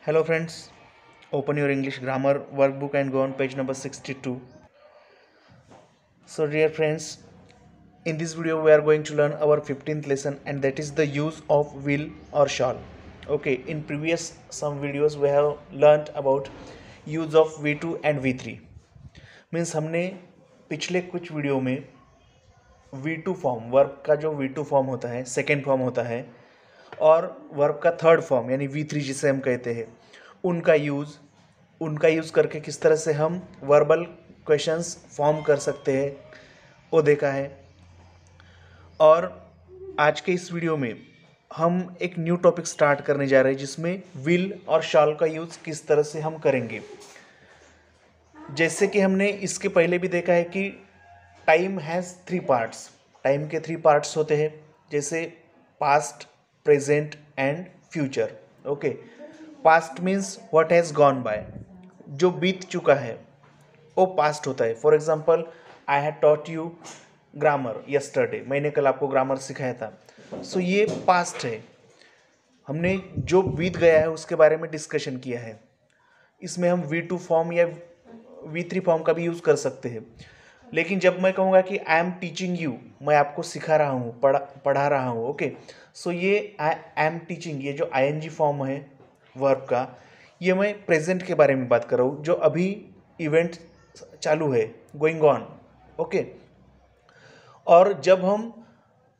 Hello friends, open your English grammar workbook and go on page number 62. So dear friends, in this video we are going to learn our 15th lesson, and that is the use of will or shall. Okay, in previous some videos we have learned about use of V2 and V3. Means हमने पिछले कुछ video में V2 form, verb का जो V2 form होता है, second form होता है, और वर्ब का थर्ड फॉर्म यानी V3 जिसे हम कहते हैं, उनका यूज़ करके किस तरह से हम वर्बल क्वेश्चंस फॉर्म कर सकते हैं वो देखा है। और आज के इस वीडियो में हम एक न्यू टॉपिक स्टार्ट करने जा रहे हैं जिसमें विल और शॉल का यूज़ किस तरह से हम करेंगे। जैसे कि हमने इसके पहले भी देखा है कि टाइम हैज़ 3 पार्ट्स, टाइम के 3 पार्ट्स होते हैं, जैसे past, present and future. Okay, past means what has gone by, जो बीत चुका है वो पास्ट होता है। For example, I had taught you grammar yesterday, मैंने कल आपको ग्रामर सिखाया था। सो ये पास्ट है, हमने जो बीत गया है उसके बारे में डिस्कशन किया है। इसमें हम V2 फॉर्म या V3 फॉर्म का भी यूज़ कर सकते हैं। लेकिन जब मैं कहूँगा कि आई एम टीचिंग यू, मैं आपको सिखा रहा हूँ, पढ़ा रहा हूँ, ओके, सो ये आई एम टीचिंग, ये जो ING फॉर्म है वर्ब का, ये मैं प्रेजेंट के बारे में बात कर रहा हूँ, जो अभी इवेंट चालू है, गोइंग ऑन, ओके। और जब हम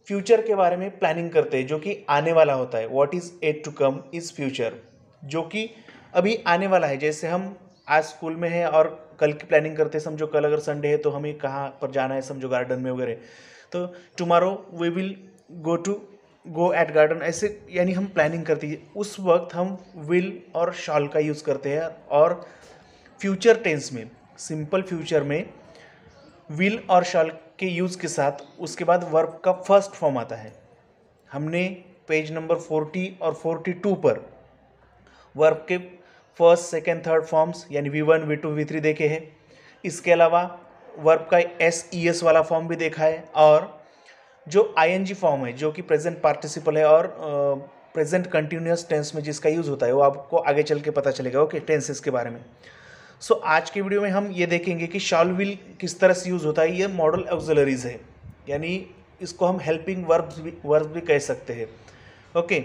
फ्यूचर के बारे में प्लानिंग करते हैं, जो कि आने वाला होता है, what is yet to come is future, जो कि अभी आने वाला है। जैसे हम आज स्कूल में हैं और कल की प्लानिंग करते हैं, समझो कल अगर संडे है तो हमें कहाँ पर जाना है, समझो गार्डन में वगैरह, तो tomorrow we will go at garden, ऐसे यानी हम प्लानिंग करती है। उस वक्त हम विल और शॉल का यूज़ करते हैं। और फ्यूचर टेंस में, सिंपल फ्यूचर में विल और शॉल के यूज़ के साथ उसके बाद वर्ब का फर्स्ट फॉर्म आता है। हमने पेज नंबर 40 और 42 पर वर्ब के फर्स्ट, सेकेंड, थर्ड फॉर्म्स यानी V1, V2, V3 देखे हैं। इसके अलावा वर्ब का SES वाला फॉर्म भी देखा है, और जो ING फॉर्म है, जो कि प्रेजेंट पार्टिसिपल है और प्रेजेंट कंटिन्यूअस टेंस में जिसका यूज़ होता है, वो आपको आगे चल के पता चलेगा, ओके, टेंसेस के बारे में। सो आज के वीडियो में हम ये देखेंगे कि शॉल विल किस तरह से यूज़ होता है। ये मॉडल ऑक्सिलरीज है, यानी इसको हम हेल्पिंग वर्ब्स भी कह सकते हैं, ओके।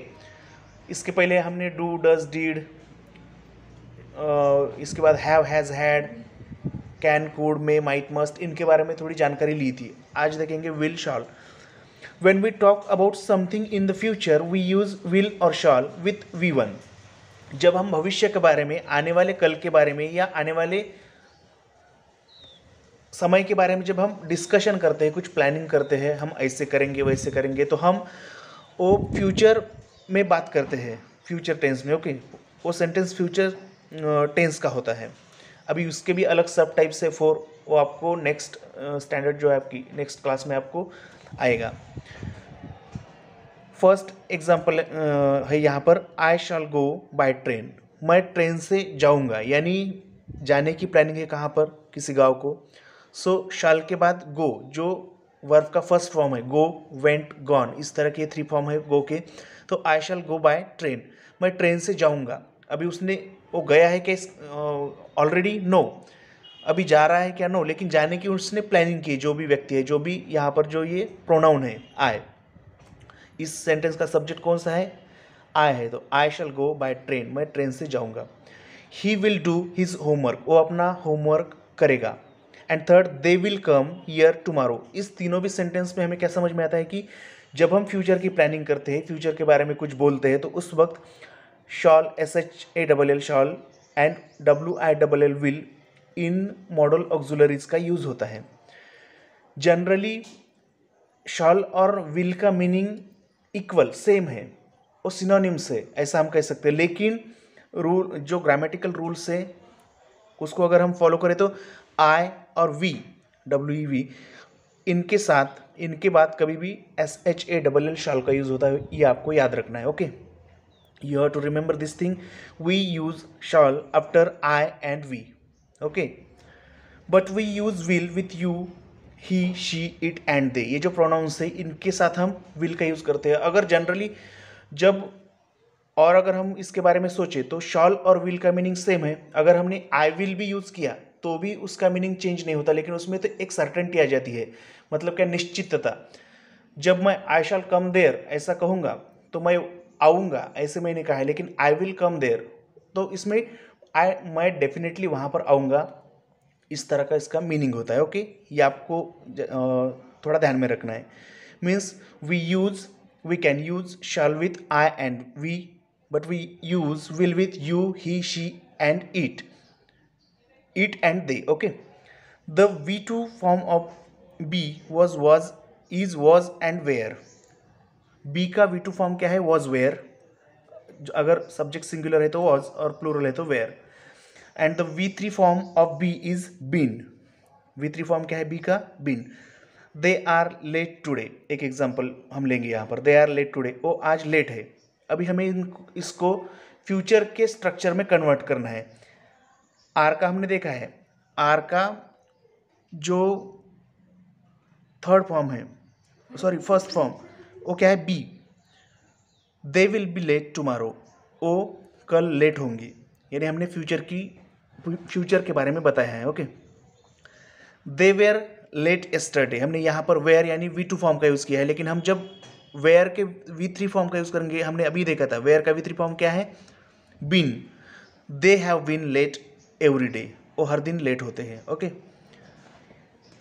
इसके पहले हमने डू, डज, डिड, इसके बाद have, has, had, can, could, may, might, must, इनके बारे में थोड़ी जानकारी ली थी। आज देखेंगे will, shawl. When we talk about something in the future, we use will or shall with V1. जब हम भविष्य के बारे में, आने वाले कल के बारे में या आने वाले समय के बारे में जब हम डिस्कशन करते हैं, कुछ प्लानिंग करते हैं, हम ऐसे करेंगे वैसे करेंगे, तो हम वो फ्यूचर में बात करते हैं, फ्यूचर टेंस में, ओके। वो सेंटेंस फ्यूचर टेंस का होता है। अभी उसके भी अलग सब टाइप्स है, वो आपको नेक्स्ट स्टैंडर्ड जो है आपकी नेक्स्ट क्लास में आपको आएगा। फर्स्ट एग्जाम्पल है यहाँ पर, आई शैल गो बाय ट्रेन, मैं ट्रेन से जाऊँगा, यानी जाने की प्लानिंग है कहाँ पर, किसी गांव को। सो शाल के बाद गो, जो वर्ब का फर्स्ट फॉर्म है, गो, वेंट, गॉन, इस तरह के 3 फॉर्म है गो के। तो आई शैल गो बाय ट्रेन, मैं ट्रेन से जाऊँगा। अभी उसने वो गया है कि ऑलरेडी, नो, अभी जा रहा है क्या, नो, लेकिन जाने की उसने प्लानिंग की, जो भी व्यक्ति है, जो भी यहाँ पर जो ये प्रोनाउन है आई, इस सेंटेंस का सब्जेक्ट कौन सा है, आई है, तो आई शैल गो बाय ट्रेन, मैं ट्रेन से जाऊँगा। He will do his homework, वो अपना होमवर्क करेगा। And third, they will come here tomorrow. इस तीनों भी सेंटेंस में हमें क्या समझ में आता है कि जब हम फ्यूचर की प्लानिंग करते हैं, फ्यूचर के बारे में कुछ बोलते हैं, तो उस वक्त shawl, SHALL, shawl, and WILL will in model auxiliaries का यूज़ होता है। जनरली शॉल और विल का मीनिंग इक्वल, सेम है, वो सिनोनिम्स है, ऐसा हम कह सकते हैं। लेकिन रूल, जो ग्रामेटिकल रूल्स है, उसको अगर हम फॉलो करें तो आई और वी, WEV, इनके साथ, इनके बाद कभी भी SHALL शॉल का यूज़ होता है, ये आपको याद रखना है, okay. You have to remember this thing. We use shall after I and we. Okay. But we use will with you, he, she, it and they. ये जो pronouns है, इनके साथ हम will का यूज़ करते हैं। अगर जनरली जब और अगर हम इसके बारे में सोचें तो शॉल और विल का मीनिंग सेम है। अगर हमने आई विल भी यूज़ किया तो भी उसका मीनिंग चेंज नहीं होता, लेकिन उसमें तो एक सर्टेनिटी आ जाती है, मतलब क्या, निश्चितता। जब मैं आई शैल कम देयर ऐसा कहूँगा तो मैं आऊँगा ऐसे मैंने कहा है, लेकिन आई विल कम देयर तो इसमें मैं डेफिनेटली वहाँ पर आऊँगा, इस तरह का इसका मीनिंग होता है। ओके, ये आपको थोड़ा ध्यान में रखना है। Means we can use shall with I and we, but we use will with you, he, she and it and they. Okay, the V2 form of be was, is, was and were. Be का V2 फॉर्म क्या है? was, where। अगर subject singular है तो was और plural है तो where। And the V3 form of be is been. V3 form क्या है बी का? Been. They are late today, एक एग्जाम्पल हम लेंगे यहाँ पर, दे आर लेट टुडे, वो आज लेट है। अभी हमें इसको फ्यूचर के स्ट्रक्चर में कन्वर्ट करना है। आर का हमने देखा है, आर का जो थर्ड फॉर्म है, सॉरी फर्स्ट फॉर्म, वो क्या है? Be. They will be late tomorrow, वो कल लेट होंगी, यानी हमने फ्यूचर के बारे में बताया है। Okay, they were late yesterday, हमने यहाँ पर वेयर यानी V2 फॉर्म का यूज़ किया है, लेकिन हम जब वेयर के V3 फॉर्म का यूज़ करेंगे, हमने अभी देखा था वेयर का V3 फॉर्म क्या है? Been. They have been late every day, वो हर दिन लेट होते हैं। Okay,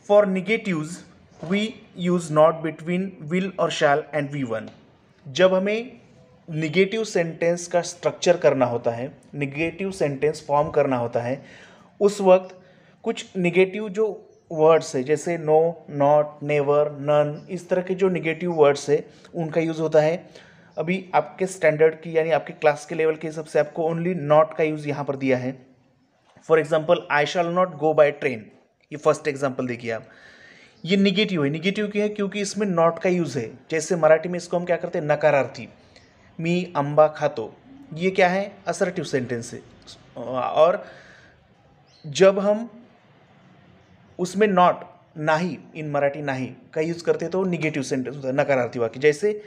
for negatives we use not between will और शैल एंड V1। जब हमें निगेटिव सेंटेंस का स्ट्रक्चर करना होता है, निगेटिव सेंटेंस फॉर्म करना होता है, उस वक्त कुछ निगेटिव जो वर्ड्स है, जैसे नो, नॉट, नेवर, नन, इस तरह के जो निगेटिव वर्ड्स है उनका यूज़ होता है। अभी आपके स्टैंडर्ड की यानी आपके क्लास के लेवल के हिसाब से आपको ओनली नॉट का यूज़ यहाँ पर दिया है। For example, I shall not go by train, ये फर्स्ट एग्जाम्पल देखिए आप। ये निगेटिव है। निगेटिव क्यों है? क्योंकि इसमें नॉट का यूज़ है। जैसे मराठी में इसको हम क्या करते हैं? नकारार्थी। मी आंबा खातो, ये क्या है? असर्टिव सेंटेंस है। और जब हम उसमें नॉट, नाही, इन मराठी नाही का यूज़ करते हैं तो निगेटिव सेंटेंस होता है, नकारार्थी वाक्य। जैसे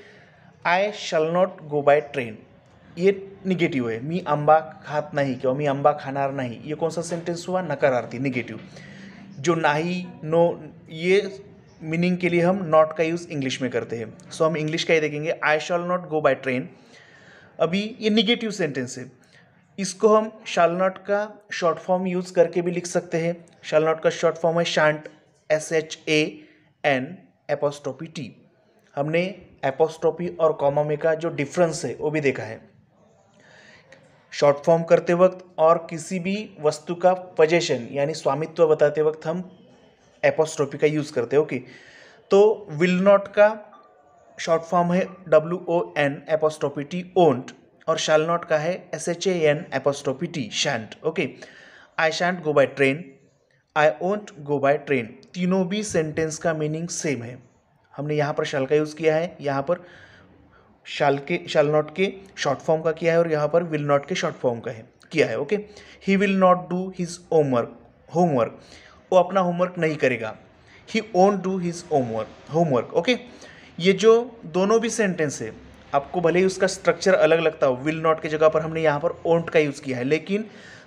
I shall not go by train, ये निगेटिव है। मी आंबा खात नाही किंवा मी आंबा खाणार नाही, ये कौन सा सेंटेंस हुआ? नकारार्थी, निगेटिव। जो नाही, नो, ये मीनिंग के लिए हम नॉट का यूज़ इंग्लिश में करते हैं। सो हम इंग्लिश का ही देखेंगे, I shall not go by train. अभी ये निगेटिव सेंटेंस है, इसको हम शैल नॉट का शॉर्ट फॉर्म यूज़ करके भी लिख सकते हैं। शैल नॉट का शॉर्ट फॉर्म है शांट, SHAN''T। हमने एपोस्ट्रोफी और कॉमा में का जो डिफरेंस है वो भी देखा है। शॉर्ट फॉर्म करते वक्त और किसी भी वस्तु का पोजेशन यानी स्वामित्व बताते वक्त हम एपोस्ट्रोफी का यूज़ करते हैं। ओके, तो विल नॉट का शॉर्ट फॉर्म है WON''T, ओन्ट, और शैल नॉट का है SHAN''T, shan't. Okay, I shan't go by train, I won't go by train, तीनों भी सेंटेंस का मीनिंग सेम है। हमने यहाँ पर शैल का यूज़ किया है, यहाँ पर शैल नॉट के शॉर्ट फॉर्म का किया है, और यहाँ पर विल नॉट के शॉर्ट फॉर्म का है किया है। Okay, he will not do his homework, वो अपना होमवर्क नहीं करेगा। ही ओंट डू हिज होमवर्क। ओके, ये जो दोनों भी सेंटेंस है, आपको भले ही उसका स्ट्रक्चर अलग लगता हो, विल नॉट की जगह पर हमने यहाँ पर ओंट का यूज़ किया है, लेकिन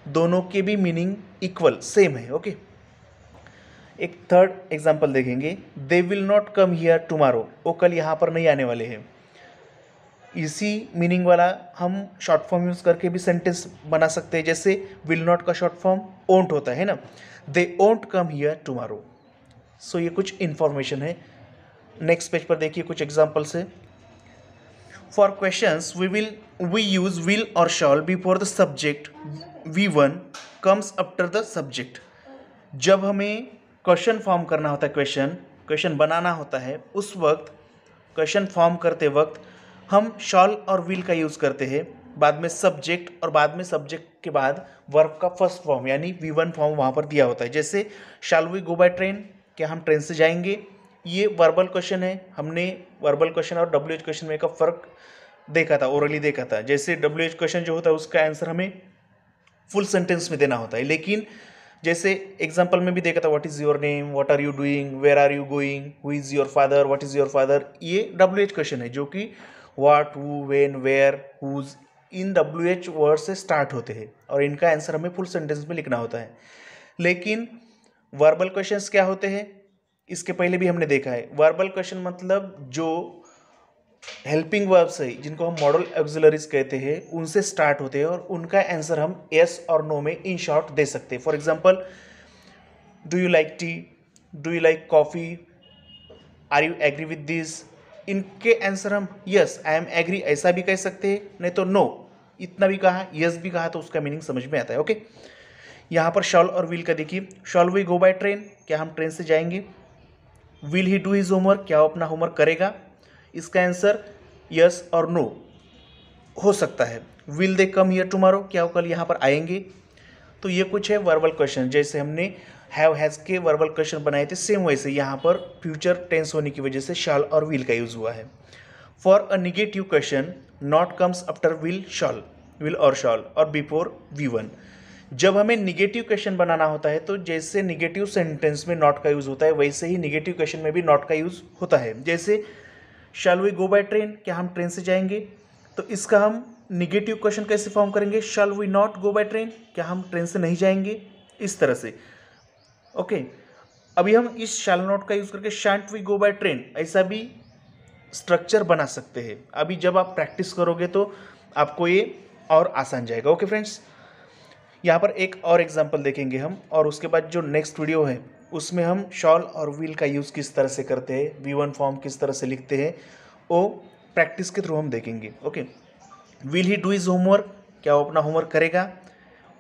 दोनों के भी मीनिंग इक्वल सेम है। ओके, एक थर्ड एग्जाम्पल देखेंगे, they will not come here tomorrow, वो कल यहाँ पर नहीं आने वाले हैं। इसी मीनिंग वाला हम शॉर्ट फॉर्म यूज़ करके भी सेंटेंस बना सकते हैं। जैसे विल नॉट का शॉर्ट फॉर्म ओंट होता है ना, दे ओंट कम हियर टुमारो। सो ये कुछ इन्फॉर्मेशन है। नेक्स्ट पेज पर देखिए कुछ एग्जाम्पल्स है। For questions we use will और shall before the subject, V1 comes after the subject. जब हमें क्वेश्चन फॉर्म करना होता है, क्वेश्चन बनाना होता है, उस वक्त क्वेश्चन फॉर्म करते वक्त हम शॉल और विल का यूज़ करते हैं, बाद में सब्जेक्ट, और बाद में सब्जेक्ट के बाद वर्ब का फर्स्ट फॉर्म यानी V1 फॉर्म वहाँ पर दिया होता है। जैसे shall we go by train, क्या हम ट्रेन से जाएंगे? ये वर्बल क्वेश्चन है। हमने वर्बल क्वेश्चन और WH क्वेश्चन में का फ़र्क देखा था, ओरली देखा था। जैसे WH क्वेश्चन जो होता है उसका आंसर हमें फुल सेंटेंस में देना होता है, लेकिन जैसे एग्जाम्पल में भी देखा था, what is your name, what are you doing, where are you going, who is your father, what is your father, ये WH क्वेश्चन है, जो कि what, who, when, where, whose, इन WH वर्ड से स्टार्ट होते हैं और इनका आंसर हमें फुल सेंटेंस में लिखना होता है। लेकिन वर्बल क्वेश्चंस क्या होते हैं, इसके पहले भी हमने देखा है। वर्बल क्वेश्चन मतलब जो हेल्पिंग वर्ब्स है, जिनको हम मॉडल ऑक्सिलरीज कहते हैं, उनसे स्टार्ट होते हैं और उनका आंसर हम यस और नो में इन शॉर्ट दे सकते हैं। For example, do you like tea, do you like coffee, are you agree with this. इनके आंसर हम यस आई एम एग्री ऐसा भी कह सकते हैं, नहीं तो नो इतना भी कहा, यस भी कहा तो उसका मीनिंग समझ में आता है। ओके, यहाँ पर शॉल और विल का देखिए। Shall we go by train, क्या हम ट्रेन से जाएंगे। Will he do his homework, क्या वो अपना होमवर्क करेगा। इसका आंसर यस और नो हो सकता है। Will they come here tomorrow, क्या वो कल यहाँ पर आएंगे। तो ये कुछ है वर्बल क्वेश्चन, जैसे हमने हैव हैज़ के वर्बल क्वेश्चन बनाए थे, सेम वैसे यहाँ पर फ्यूचर टेंस होने की वजह से शाल और विल का यूज़ हुआ है। For a negative question not comes after will और शॉल और बिफोर V1। जब हमें निगेटिव क्वेश्चन बनाना होता है तो जैसे निगेटिव सेंटेंस में नॉट का यूज़ होता है, वैसे ही निगेटिव क्वेश्चन में भी नॉट का यूज़ होता है। जैसे shall we go by train, क्या हम ट्रेन से जाएंगे। तो इसका हम निगेटिव क्वेश्चन कैसे फॉर्म करेंगे, shall we not go by train, क्या हम ट्रेन से नहीं जाएंगे, इस तरह से। ओके, अभी हम इस शैल नॉट का यूज़ करके शैंट वी गो बाय ट्रेन ऐसा भी स्ट्रक्चर बना सकते हैं। अभी जब आप प्रैक्टिस करोगे तो आपको ये और आसान जाएगा। ओके फ्रेंड्स, यहाँ पर एक और एग्जांपल देखेंगे हम, और उसके बाद जो नेक्स्ट वीडियो है उसमें हम शॉल और विल का यूज़ किस तरह से करते हैं, V1 फॉर्म किस तरह से लिखते हैं, वो प्रैक्टिस के थ्रू हम देखेंगे। Okay, will he do his homework, क्या वो अपना होमवर्क करेगा।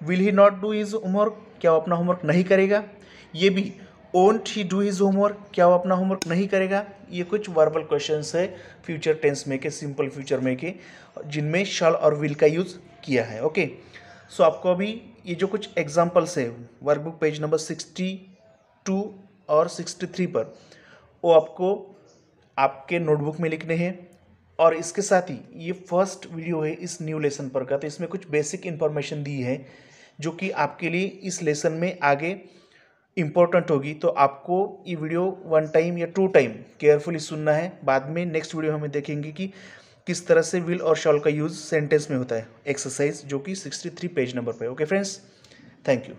Will he not do his homework, क्या वो अपना होमवर्क नहीं करेगा। ये भी ओंट ही डू हिज होमवर्क, क्या वो अपना होमवर्क नहीं करेगा। ये कुछ वर्बल क्वेश्चंस है फ्यूचर टेंस में के, सिंपल फ्यूचर में के, जिनमें शॉल और विल का यूज़ किया है। ओके, सो आपको अभी ये जो कुछ एग्जांपल्स है वर्कबुक पेज नंबर 62 और 63 पर, वो आपको आपके नोटबुक में लिखने हैं। और इसके साथ ही ये फर्स्ट वीडियो है इस न्यू लेसन पर का, तो इसमें कुछ बेसिक इन्फॉर्मेशन दी है जो कि आपके लिए इस लेसन में आगे इम्पोर्टेंट होगी। तो आपको ये वीडियो 1 टाइम या 2 टाइम केयरफुली सुनना है। बाद में नेक्स्ट वीडियो हमें देखेंगे कि किस तरह से विल और शॉल का यूज़ सेंटेंस में होता है, एक्सरसाइज जो कि 63 पेज नंबर पे। Okay friends, thank you.